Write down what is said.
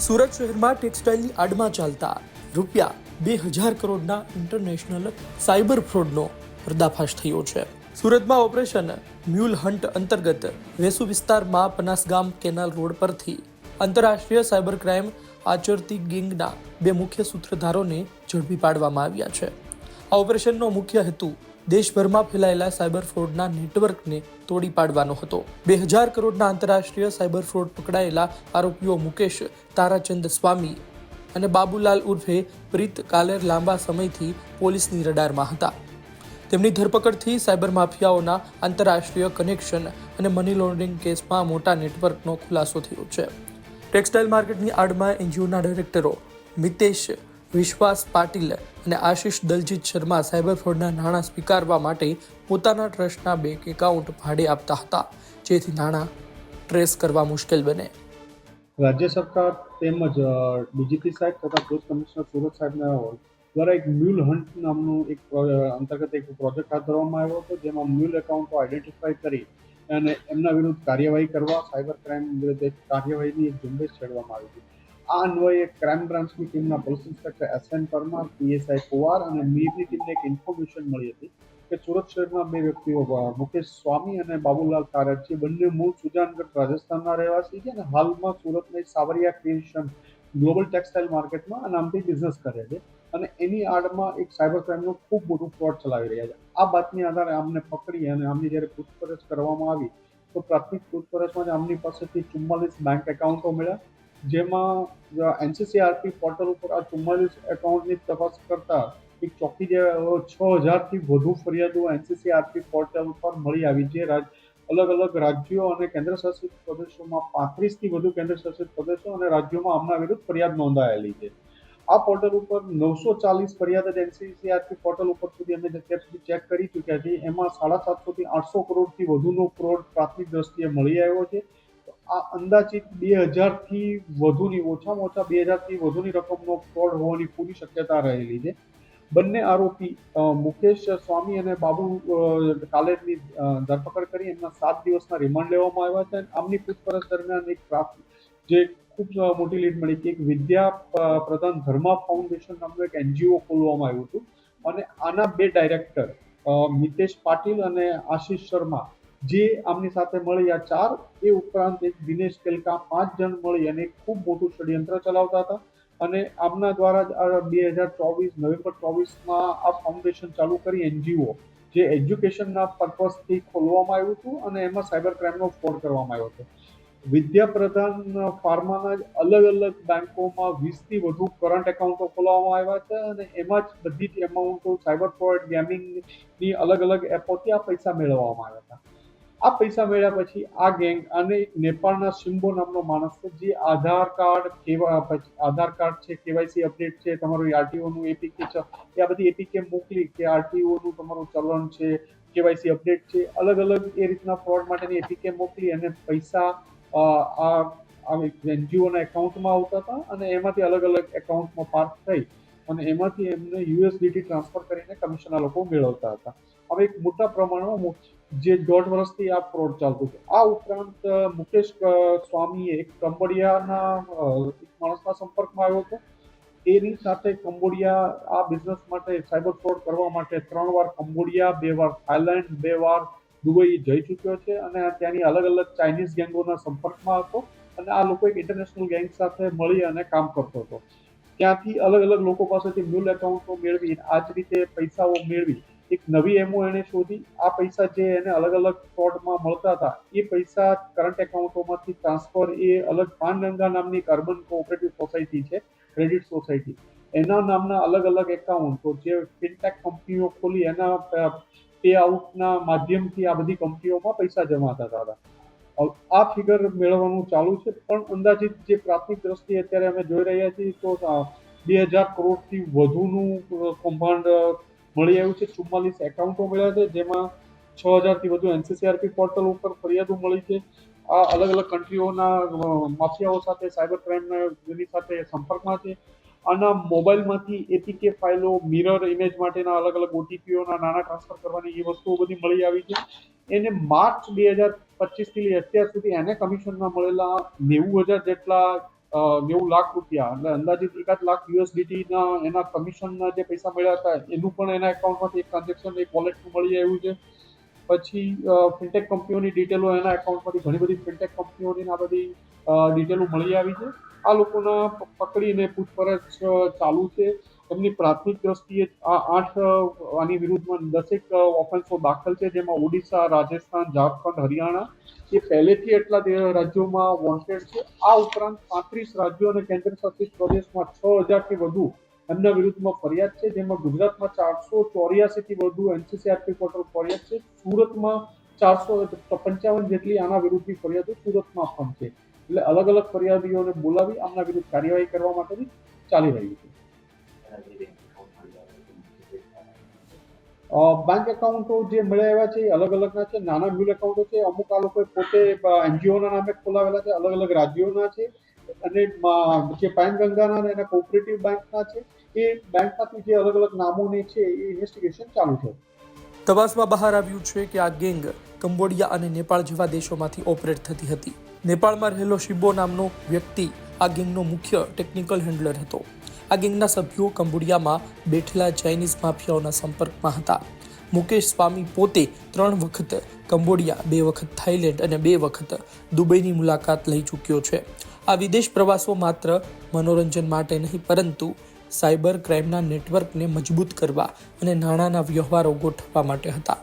સુરત શહેરમાં ટેક્સટાઇલની આડમાં ચાલતા ₹2,000 કરોડના ઇન્ટરનેશનલ સાયબર ફ્રોડનો પર્દાફાશ થયો છે. સુરતમાં ઓપરેશન મ્યુલ હન્ટ અંતર્ગત વેસુ વિસ્તારમાં પનાસગામ કેનાલ રોડ પરથી આંતરરાષ્ટ્રીય સાયબર ક્રાઇમ આચરતી ગેંગના 2 મુખ્ય સૂત્રધારોને ઝડપી પાડવામાં આવ્યા છે. આ ઓપરેશનનો મુખ્ય હેતુ દેશભરમાં ફેલાયેલા સાયબર ફ્રોડના નેટવર્કને તોડી પાડવાનો હતો. 2,000 કરોડના આંતરરાષ્ટ્રીય સાયબર ફ્રોડ પકડાયેલા આરોપીઓ મુકેશ તારાચંદ સ્વામી અને બાબુલાલ ઉર્ફે પ્રીત કાલેર લાંબા સમયથી પોલીસની રડારમાં હતા. તેમની ધરપકડથી સાયબર માફિયાઓના આંતરરાષ્ટ્રીય કનેક્શન અને મની લોન્ડરિંગ કેસમાં મોટા નેટવર્કનો ખુલાસો થયો છે. ટેક્સટાઇલ માર્કેટની આડમાં એનજીઓના ડાયરેક્ટરો મિતેશ વિશ્વાસ પાટીલ અને આશિષ દલજીત શર્મા સાયબર ફ્રોડના નાણાં સ્વીકારવા માટે પોતાના ટ્રસ્ટના બેંક એકાઉન્ટ ભાડે આપતા હતા, જેથી નાણાં ટ્રેસ કરવા મુશ્કેલ બને. રાજ્ય સરકાર તેમજ ડીજીપી સાહેબ તથા પોલીસ કમિશનર સુરત સાહેબના દ્વારા એક મ્યુલ હન્ટ નામનું એક અંતર્ગત એક પ્રોજેક્ટ હાથ ધરવામાં આવ્યો હતો, જેમાં મ્યુલ એકાઉન્ટો આઈડેન્ટિફાઈ કરી અને એમના વિરુદ્ધ કાર્યવાહી કરવા સાયબર ક્રાઇમ વિરુદ્ધ કાર્યવાહીની એક ઝુંબેશ છેડવામાં આવી હતી. આ અન્વયે ક્રાઇમ બ્રાન્ચની ટીમના police inspector SN Parmar, PSI Kuvar અને મીરની ટીમને એક ઇન્ફોર્મેશન મળી હતી કે સુરત શહેરમાં 2 વ્યક્તિઓ મુકેશ સ્વામી અને બાબુલાલ કારડ છે, બંને મૂળ સુજાનગઢ રાજસ્થાનના રહેવાસી છે અને હાલમાં સુરતની સાવરિયા ક્રિએશન ગ્લોબલ ટેક્સટાઇલ માર્કેટમાં આ નામથી બિઝનેસ કરે છે અને એની આડમાં એક સાયબર ક્રાઇમનું ખૂબ મોટું ફ્રોડ ચલાવી રહ્યા છે. આ બાતમી આધારે આમને પકડી અને આમની જ્યારે પૂછપરછ કરવામાં આવી તો પ્રાથમિક પૂછપરછમાં આમની પાસેથી 44 બેંક એકાઉન્ટો મળ્યા, જેમાં એનસીસીઆરપી પોર્ટલ ઉપર આ 44 એકાઉન્ટની તપાસ કરતા એક ચોકી જે 6,000થી વધુ ફરિયાદો એનસીસીઆરપી પોર્ટલ પર મળી આવી છે. અલગ અલગ રાજ્યો અને કેન્દ્રશાસિત પ્રદેશોમાં 35થી વધુ કેન્દ્રશાસિત પ્રદેશો અને રાજ્યોમાં આમના વિરુદ્ધ ફરિયાદ નોંધાયેલી છે. આ પોર્ટલ ઉપર 940 ફરિયાદ જ એનસીસીઆરપી પોર્ટલ ઉપર સુધી અમે અત્યાર સુધી ચેક કરી ચૂક્યા છીએ. એમાં 750 થી 800 કરોડથી વધુનો ફ્રોડ પ્રાથમિક દ્રષ્ટિએ મળી આવ્યો છે. આ અંદાજિત 2,000થી વધુની ઓછામાં ઓછા 2,000થી વધુની રકમનો ફ્રોડ હોવાની પૂરી શક્યતા રહેલી છે. બંને આરોપી મુકેશ સ્વામી અને બાબુ કાલેરની ધરપકડ કરી એમના 7 દિવસના રિમાન્ડ લેવામાં આવ્યા છે. આમની પૂછપરછ દરમિયાન એક જે ખૂબ મોટી લીડ મળી કે એક વિદ્યા પ્રધાન ધર્મા ફાઉન્ડેશન નામનું એક એનજીઓ ખોલવામાં આવ્યું હતું અને આના 2 ડાયરેક્ટર મિતેશ પાટીલ અને આશિષ શર્મા જે આમની સાથે મળી આ 4, એ ઉપરાંત એક દિનેશ કેલકા, 5 જણ મળી અને ખૂબ મોટું ષડયંત્ર ચલાવતા હતા અને આમના દ્વારા જ 2024 નવેમ્બર 24માં આ ફાઉન્ડેશન ચાલુ કરી એનજીઓ જે એજ્યુકેશનના પર્પઝથી ખોલવામાં આવ્યું હતું અને એમાં સાયબર ક્રાઇમનો ફ્રોડ કરવામાં આવ્યો હતો. વિદ્યા પ્રધાન ફાર્માના જ અલગ અલગ બેંકોમાં 20થી વધુ કરંટ એકાઉન્ટો ખોલવામાં આવ્યા છે અને એમાં જ બધી જ એમાઉન્ટો સાયબર ફ્રોડ ગેમિંગની અલગ અલગ એપોથી આ પૈસા મેળવવામાં આવ્યા હતા. આ પૈસા મળ્યા પછી આ ગેંગ અને નેપાળના સિમ્બો નામનો માણસ છે, જે આધાર કાર્ડ છે, કેવાયસી અપડેટ છે, તમારું આરટીઓનું એપીકે છે, એ આ બધી એપીકે મોકલી કે આરટીઓનું તમારું ચલણ છે, કેવાયસી અપડેટ છે, અલગ અલગ એ રીતના ફ્રોડ માટેની એપીકે મોકલી અને પૈસા આ એનજીઓના એકાઉન્ટમાં આવતા હતા અને એમાંથી અલગ અલગ એકાઉન્ટમાં પાર્ક થઈ અને એમાંથી એમને યુએસડીટી ટ્રાન્સફર કરીને કમિશનના લોકો મેળવતા હતા. હવે એક મોટા પ્રમાણમાં જે 1.5 વર્ષથી આ ફ્રોડ ચાલતું હતું. આ ઉપરાંત મુકેશ સ્વામીએ એક કંબોડિયાના એક માણસના સંપર્કમાં આવ્યો હતો. એની સાથે કંબોડિયા આ બિઝનેસ માટે સાયબર ફ્રોડ કરવા માટે 3 વાર કંબોડિયા, 2 વાર થાઈલેન્ડ, 2 વાર દુબઈ જઈ ચૂક્યો છે અને ત્યાંની અલગ અલગ ચાઇનીઝ ગેંગોના સંપર્કમાં હતો અને આ લોકો એક ઇન્ટરનેશનલ ગેંગ સાથે મળી અને કામ કરતો હતો. ત્યાંથી અલગ અલગ લોકો પાસેથી મ્યુલ એકાઉન્ટો મેળવી આ જ રીતે પૈસાઓ મેળવી એક નવી એમઓ એને શોધી. આ પૈસા જે એને અલગ અલગ ફ્રોડમાં મળતા હતા એ પૈસા કરંટ એકાઉન્ટોમાંથી ટ્રાન્સફર એ અલગ પાનગંગા નામની એક અર્બન કોઓપરેટિવ સોસાયટી છે, ક્રેડિટ સોસાયટી, એના નામના અલગ અલગ એકાઉન્ટો જે ફિનટેક કંપનીઓ ખોલી એના પે આઉટના માધ્યમથી આ બધી કંપનીઓમાં પૈસા જમા થતા હતા. આ ફિગર મેળવવાનું ચાલુ છે, પણ અંદાજિત જે પ્રાથમિક દ્રષ્ટિએ અત્યારે અમે જોઈ રહ્યા છીએ તો 2,000 કરોડથી વધુનું કૌભાંડ મળી આવ્યું છે. 44 એકાઉન્ટો મળ્યા છે, જેમાં 6,000થી વધુ એનસીસીઆરપી પોર્ટલ ઉપર ફરિયાદો મળી છે. આ અલગ અલગ કન્ટ્રીઓના માફિયાઓ સાથે સાયબર ક્રાઇમની સાથે સંપર્કમાં છે. આના મોબાઈલમાંથી એપીકે ફાઇલો, મિરર ઇમેજ માટેના અલગ અલગ ઓટીપીઓના નાણાં ટ્રાન્સફર કરવાની એ વસ્તુઓ બધી મળી આવી છે. એને માર્ચ 2025થી લઈ અત્યાર સુધી એને કમિશનમાં મળેલા 90,000 જેટલા 90 લાખ રૂપિયા એટલે અંદાજિત 1 લાખ USDT એના કમિશનના જે પૈસા મળ્યા હતા એનું પણ એના એકાઉન્ટમાંથી એક ટ્રાન્ઝેક્શન એક વોલેટનું મળી આવ્યું છે. પછી ફિનટેક કંપનીઓની ડિટેલો એના એકાઉન્ટમાંથી ઘણી બધી ફિનટેક કંપનીઓની આ બધી ડિટેલો મળી આવી છે. આ લોકોના પકડીને પૂછપરછ ચાલુ છે. એમની પ્રાથમિક દ્રષ્ટિએ આની વિરુદ્ધમાં 10 ઓફેન્સો દાખલ છે, જેમાં ઓડિશા, રાજસ્થાન, ઝારખંડ, હરિયાણા એ પહેલેથી એટલા રાજ્યોમાં વોન્ટેડ છે. આ ઉપરાંત 35 રાજ્યો અને કેન્દ્રશાસિત પ્રદેશમાં 6000થી વધુ એમના વિરુદ્ધમાં ફરિયાદ છે, જેમાં ગુજરાતમાં 484થી વધુ NCCRP પોર્ટલ ફરિયાદ છે. સુરતમાં 455 જેટલી આના વિરુદ્ધની ફરિયાદો સુરતમાં પણ છે. એટલે અલગ અલગ ફરિયાદીઓને બોલાવી આમના વિરુદ્ધ કાર્યવાહી કરવા માટેની ચાલી રહ્યું છે. બેંક એકાઉન્ટો જે મળ્યા એવા છે એ અલગ અલગના છે. નાના મ્યુલ એકાઉન્ટો છે, અમુક આ લોકોએ પોતે NGOના નામે ખોલાવેલા છે, અલગ અલગ રાજ્યોના છે, અને જે પેનગંગાના અને એના કોઓપરેટિવ બેંકના છે. એ બેંકમાંથી જે અલગ અલગ નામોની છે એ ઇન્વેસ્ટિગેશન ચાલુ છે. તપાસમાં બહાર આવ્યું છે કે આ ગેંગ કંબોડિયા અને નેપાળ જેવા દેશોમાંથી ઓપરેટ થતી હતી. નેપાળમાં રહેલો શિબો નામનો વ્યક્તિ આ ગેંગનો મુખ્ય ટેકનિકલ હેન્ડલર હતો. આ ગેંગના સભ્યો કંબોડિયામાં બેઠેલા ચાઇનીઝ માફિયાઓના સંપર્કમાં હતા. મુકેશ સ્વામી પોતે 3 વખત કંબોડિયા, 2 વખત થાઇલેન્ડ અને 2 વખત દુબઈની મુલાકાત લઈ ચૂક્યો છે. આ વિદેશ પ્રવાસો માત્ર મનોરંજન માટે નહીં, પરંતુ સાયબર ક્રાઇમના નેટવર્કને મજબૂત કરવા અને નાણાંના વ્યવહારો ગોઠવવા માટે હતા.